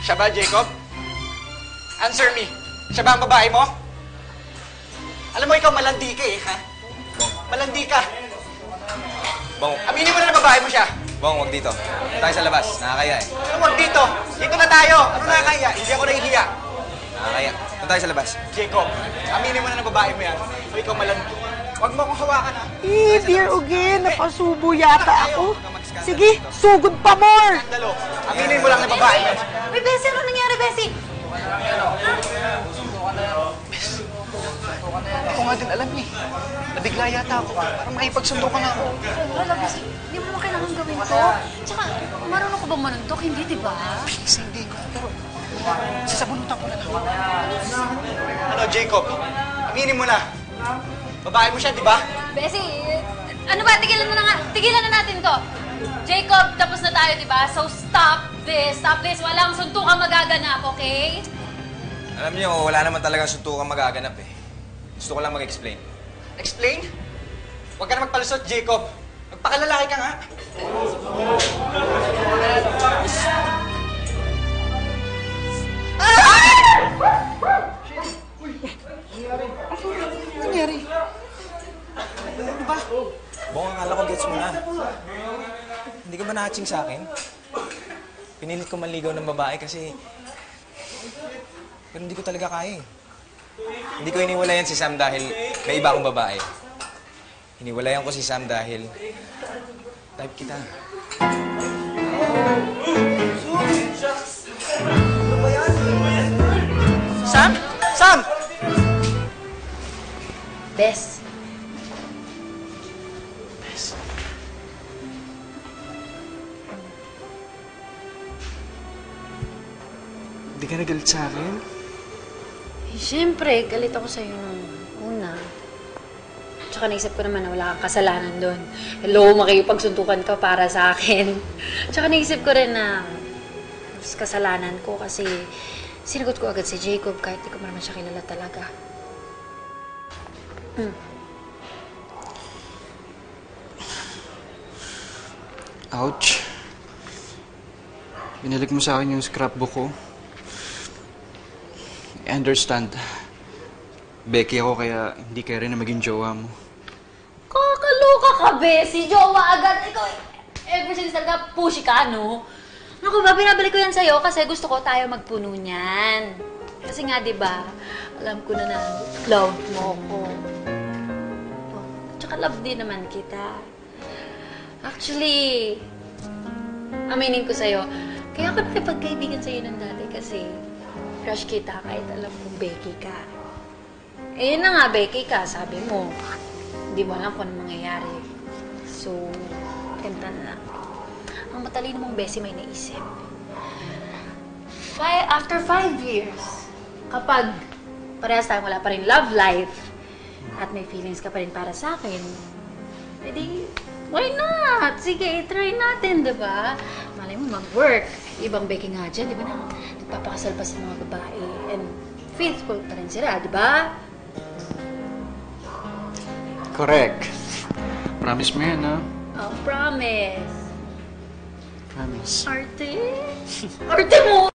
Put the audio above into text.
Siya ba, Jacob? Answer me. Siya ba ang babae mo? Alam mo, ikaw malandi ka ha? Malandi ka. Bong. Aminin mo na babae mo siya. Bong, wag dito. Tayo sa labas. Nakakaya eh. Ano, wag dito. Dito na tayo. Ano nakakaya? Hindi ako nahihiya. Nakakaya. Tayo sa labas. Jacob, aminin mo na babae mo yan. O ikaw malandi. Wag mo akong hawakan, ha? Dear Uge, napasubo yata ako. Sige, sugod pa more! Sandalo, aminin mo lang na babae mo. Uy, Bessie, ano nangyari, Bessie? Ako nga din alam eh. Nabigla yata ako. Parang makipagsundo ka na ako. Wala, Bessie. Hindi mo naman kailangan gawin to. Tsaka, marunong ko ba manuntok? Hindi, di ba? Hindi ko. Pero, sasabunutan ko na lang. Ano, Jacob? Aminin mo na. Babae mo siya, di ba? Bessie, ano ba? Tigilan mo na nga. Tigilan na natin to. Jacob, tapos na tayo, di ba? So, stop this. Stop this. Walang suntukan magaganap, okay? Alam niyo, wala naman talagang suntukan magaganap eh. Gusto ko lang mag-explain. Explain? Huwag ka na magpalusot, Jacob. Magpakalalaki ka nga. Ano nangyari? Ano ba? Bong, akala ko gets mo na. Hindi ka ba na-hatching sa akin? Pinilit ko manligaw ng babae kasi... Pero hindi ko talaga kaya eh. Hindi ko iniwalayan si Sam dahil may iba akong babae. Iniwalayan ko si Sam dahil... type kita. Sam? Sam! Bes. Hindi ka nagalit sa akin? Eh, siyempre, galit ako sa'yo nung una. Tsaka naisip ko naman na wala kang kasalanan doon. Hello, makikipagsuntukan ka para sa akin. Tsaka naisip ko rin na mas kasalanan ko kasi sinagot ko agad si Jacob kahit di ko naman siya kilala talaga. Ouch. Binalik mo sa akin yung scrapbook ko. I understand. Becky ako kaya hindi kaya rin na maging jowa mo. Kakaloka ka, Bessie! Jowa agad! Ikaw, ever since talaga, pushy ka, no? Naku ba, binabalik ko yan sa'yo kasi gusto ko tayo magpuno niyan. Kasi nga, di ba, alam ko na love mo ko. Oh, tsaka love din naman kita. Actually, aminin ko sa'yo, kaya ako nakipagkaibigan sa'yo ng dati kasi crush kita kahit alam kong Becky ka. Eh, yun na nga, Becky ka, sabi mo. Hindi mo alam kung ano mangyayari. So, ganito na lang. Ang matalino mong Bessie may naisip. After 5 years, kapag parehas tayong wala pa rin love life at may feelings ka pa rin para sa akin, edi, why not? Sige, try natin, diba? Malay mo mag-work. Ibang Becky nga dyan, di ba na? Nagpapakasal pa sa mga babae and faithful pa rin sila, diba? Correct. Promise mo yan, ha? Oh, promise. Promise. Arte? Arte mo!